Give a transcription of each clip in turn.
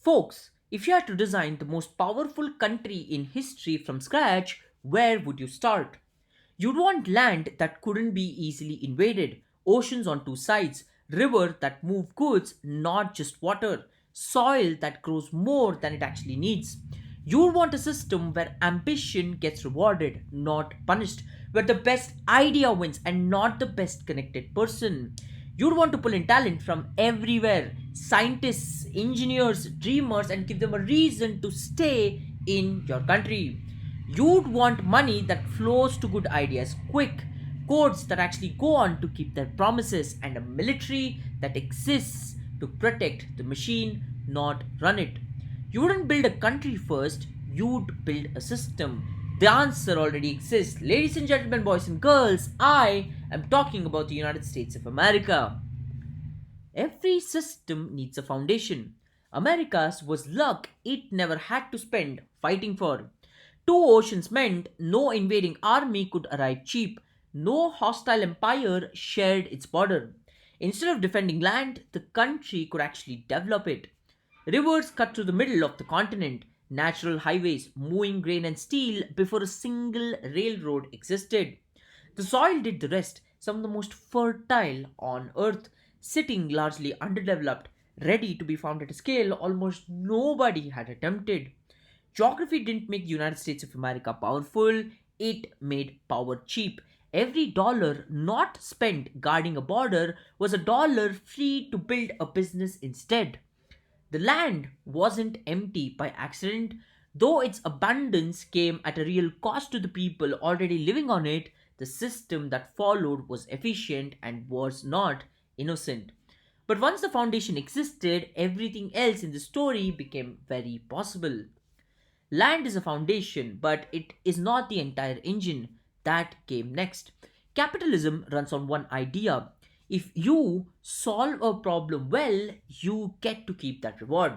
Folks, if you had to design the most powerful country in history from scratch, where would you start? You'd want land that couldn't be easily invaded, oceans on two sides, river that move goods, not just water, soil that grows more than it actually needs. You'd want a system where ambition gets rewarded, not punished, where the best idea wins and not the best connected person. You'd want to pull in talent from everywhere, scientists, engineers, dreamers, and give them a reason to stay in your country. You'd want money that flows to good ideas quick, codes that actually go on to keep their promises, and a military that exists to protect the machine, not run it. You wouldn't build a country first, you'd build a system. The answer already exists. Ladies and gentlemen, boys and girls, I am talking about the United States of America. Every system needs a foundation. America's was luck it never had to spend fighting for. Two oceans meant no invading army could arrive cheap, no hostile empire shared its border. Instead of defending land, the country could actually develop it. Rivers cut through the middle of the continent, natural highways moving grain and steel before a single railroad existed. The soil did the rest, some of the most fertile on earth, sitting largely underdeveloped, ready to be found at a scale almost nobody had attempted. Geography didn't make the United States of America powerful, it made power cheap. Every dollar not spent guarding a border was a dollar free to build a business instead. The land wasn't empty by accident, though its abundance came at a real cost to the people already living on it. The system that followed was efficient and was not innocent. But once the foundation existed, everything else in the story became very possible. Land is a foundation, but it is not the entire engine. That came next. Capitalism runs on one idea. If you solve a problem well, you get to keep that reward.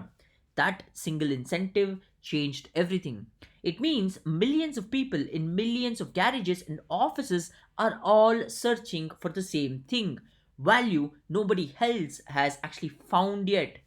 That single incentive changed everything. It means millions of people in millions of garages and offices are all searching for the same thing, value nobody else has actually found yet.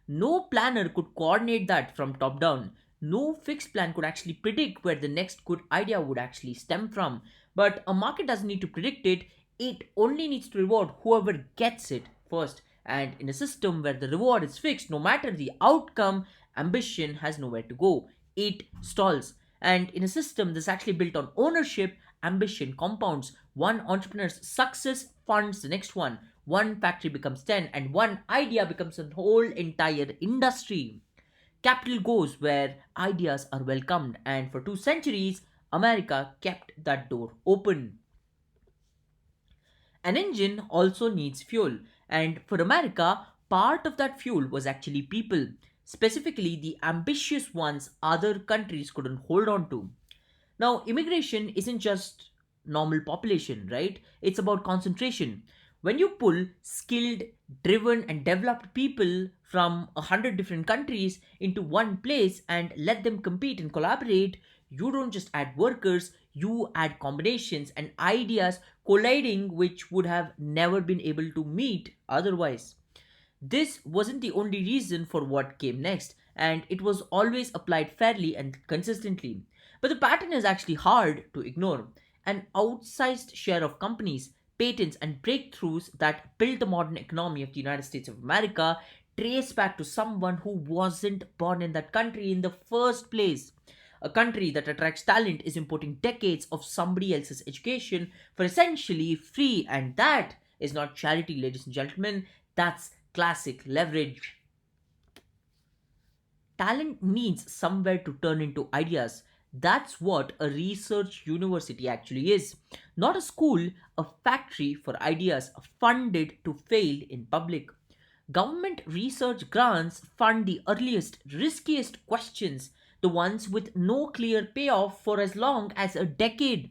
No planner could coordinate that from top down. No fixed plan could actually predict where the next good idea would actually stem from. But a market doesn't need to predict it, it only needs to reward whoever gets it first. And in a system where the reward is fixed, no matter the outcome, ambition has nowhere to go. It stalls. And in a system that's actually built on ownership, ambition compounds. One entrepreneur's success funds the next one. One factory becomes 10, and one idea becomes a whole entire industry. Capital goes where ideas are welcomed, and for 2 centuries, America kept that door open. An engine also needs fuel, and for America, part of that fuel was actually people, specifically the ambitious ones other countries couldn't hold on to. Now, immigration isn't just normal population, right? It's about concentration. When you pull skilled, driven, and developed people from 100 different countries into one place and let them compete and collaborate, you don't just add workers, you add combinations and ideas colliding which would have never been able to meet otherwise. This wasn't the only reason for what came next, and it was always applied fairly and consistently. But the pattern is actually hard to ignore. An outsized share of companies, patents, and breakthroughs that built the modern economy of the United States of America trace back to someone who wasn't born in that country in the first place. A country that attracts talent is importing decades of somebody else's education for essentially free, and that is not charity, ladies and gentlemen. That's classic leverage. Talent needs somewhere to turn into ideas. That's what a research university actually is. Not a school, a factory for ideas funded to fail in public. Government research grants fund the earliest, riskiest questions, the ones with no clear payoff for as long as a decade.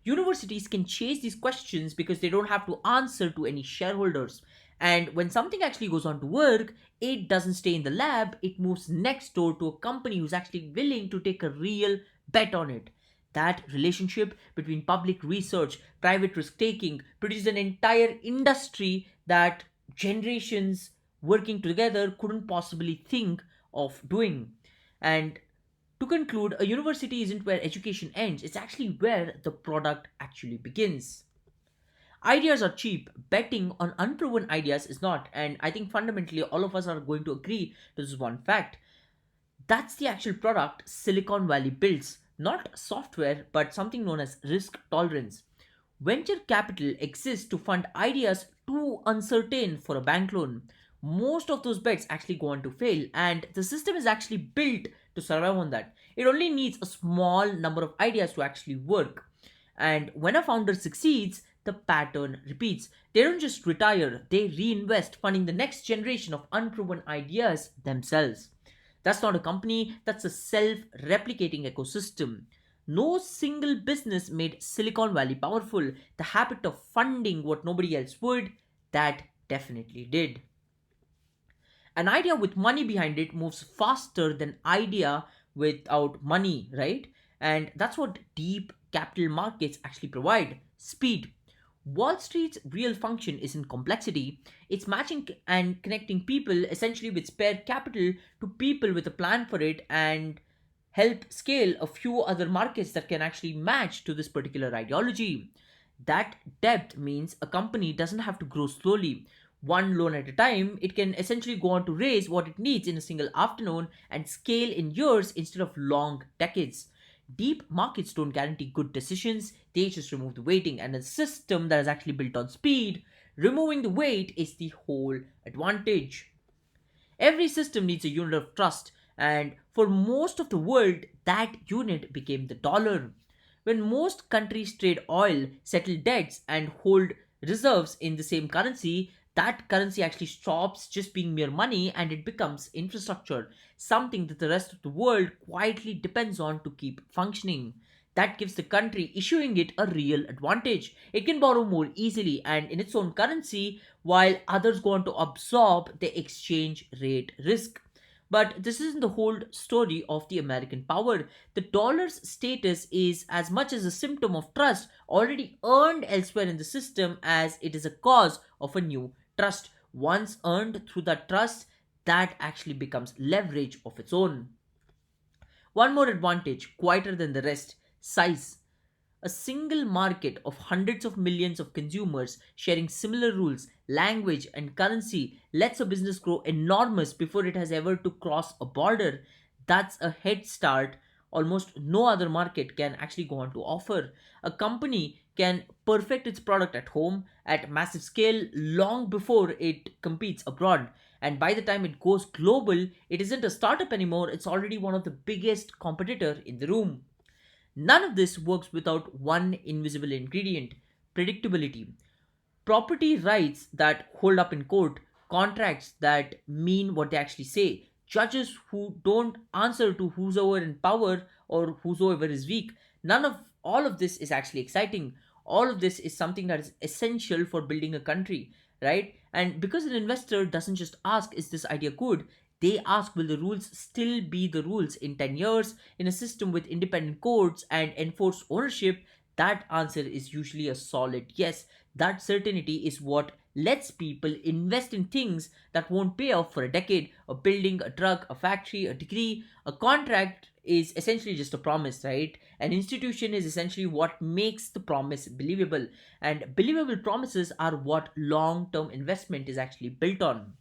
Universities can chase these questions because they don't have to answer to any shareholders. And when something actually goes on to work, it doesn't stay in the lab, it moves next door to a company who's actually willing to take a real bet on it. That relationship between public research, private risk taking, produces an entire industry that generations working together couldn't possibly think of doing. And to conclude, a university isn't where education ends, it's actually where the product actually begins. Ideas are cheap, betting on unproven ideas is not, and I think fundamentally all of us are going to agree to this one fact. That's the actual product Silicon Valley builds. Not software, but something known as risk tolerance. Venture capital exists to fund ideas too uncertain for a bank loan. Most of those bets actually go on to fail, and the system is actually built to survive on that. It only needs a small number of ideas to actually work. And when a founder succeeds, the pattern repeats. They don't just retire, they reinvest, funding the next generation of unproven ideas themselves. That's not a company, that's a self replicating ecosystem. No single business made Silicon Valley powerful. The habit of funding what nobody else would, that definitely did. An idea with money behind it moves faster than idea without money, right? And that's what deep capital markets actually provide: speed. Wall Street's real function isn't complexity, it's matching and connecting people essentially with spare capital to people with a plan for it, and help scale a few other markets that can actually match to this particular ideology. That depth means a company doesn't have to grow slowly, one loan at a time. It can essentially go on to raise what it needs in a single afternoon and scale in years instead of long decades. Deep markets don't guarantee good decisions, they just remove the waiting, and a system that is actually built on speed, removing the wait is the whole advantage. Every system needs a unit of trust, and for most of the world, that unit became the dollar. When most countries trade oil, settle debts, and hold reserves in the same currency, that currency actually stops just being mere money and it becomes infrastructure, something that the rest of the world quietly depends on to keep functioning. That gives the country issuing it a real advantage. It can borrow more easily and in its own currency, while others go on to absorb the exchange rate risk. But this isn't the whole story of the American power. The dollar's status is as much as a symptom of trust already earned elsewhere in the system as it is a cause of a new trust. Once earned through that trust, that actually becomes leverage of its own. One more advantage, quieter than the rest: size. A single market of hundreds of millions of consumers sharing similar rules, language, and currency lets a business grow enormous before it has ever to cross a border. That's a head start almost no other market can actually go on to offer. A company can perfect its product at home at massive scale long before it competes abroad. And by the time it goes global, it isn't a startup anymore, it's already one of the biggest competitor in the room. None of this works without one invisible ingredient: predictability. Property rights that hold up in court, contracts that mean what they actually say, judges who don't answer to whosoever in power or whosoever is weak. None of all of this is actually exciting. All of this is something that is essential for building a country, right? And because an investor doesn't just ask, is this idea good? They ask, will the rules still be the rules in 10 years? In a system with independent courts and enforced ownership, that answer is usually a solid yes. That certainty is what lets people invest in things that won't pay off for a decade: a building, a truck, a factory, a degree. A contract is essentially just a promise, right? An institution is essentially what makes the promise believable. And believable promises are what long term investment is actually built on.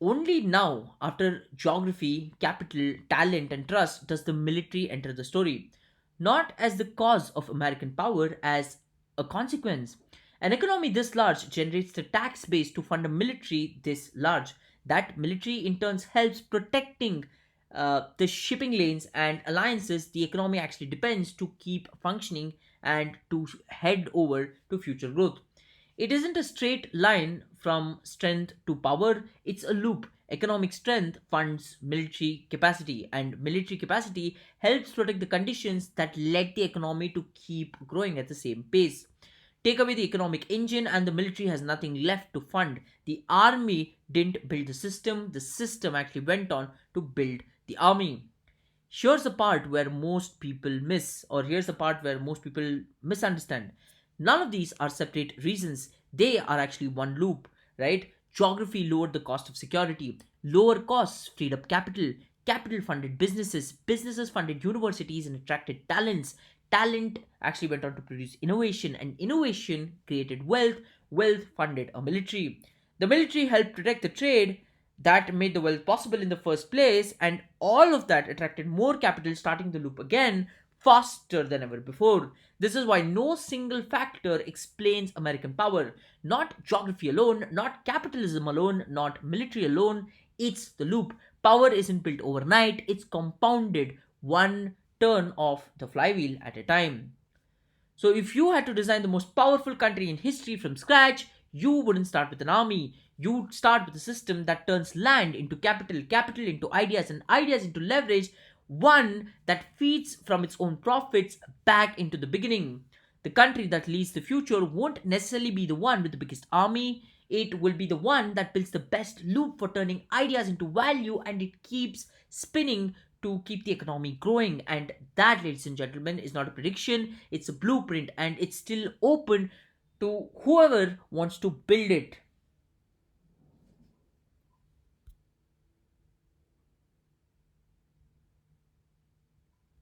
Only now, after geography, capital, talent, and trust, does the military enter the story. Not as the cause of American power, as a consequence. An economy this large generates the tax base to fund a military this large. That military, in turn, helps protecting the shipping lanes and alliances the economy actually depends to keep functioning and to head over to future growth. It isn't a straight line from strength to power, it's a loop. Economic strength funds military capacity, and military capacity helps protect the conditions that led the economy to keep growing at the same pace. Take away the economic engine, and the military has nothing left to fund. The army didn't build the system actually went on to build the army. Here's the part where most people miss, or here's the part where most people misunderstand. None of these are separate reasons, they are actually one loop, right? Geography lowered the cost of security. Lower costs freed up capital. Capital funded businesses. Businesses funded universities and attracted talents. Talent actually went on to produce innovation, and innovation created wealth. Wealth funded a military. The military helped protect the trade that made the wealth possible in the first place, and all of that attracted more capital, starting the loop again faster than ever before. This is why no single factor explains American power. Not geography alone, not capitalism alone, not military alone. It's the loop. Power isn't built overnight, it's compounded one turn of the flywheel at a time. So, if you had to design the most powerful country in history from scratch, you wouldn't start with an army. You'd start with a system that turns land into capital, capital into ideas, and ideas into leverage, one that feeds from its own profits back into the beginning. The country that leads the future won't necessarily be the one with the biggest army. It will be the one that builds the best loop for turning ideas into value, and it keeps spinning to keep the economy growing. And that, ladies and gentlemen, is not a prediction, it's a blueprint, and it's still open to whoever wants to build it.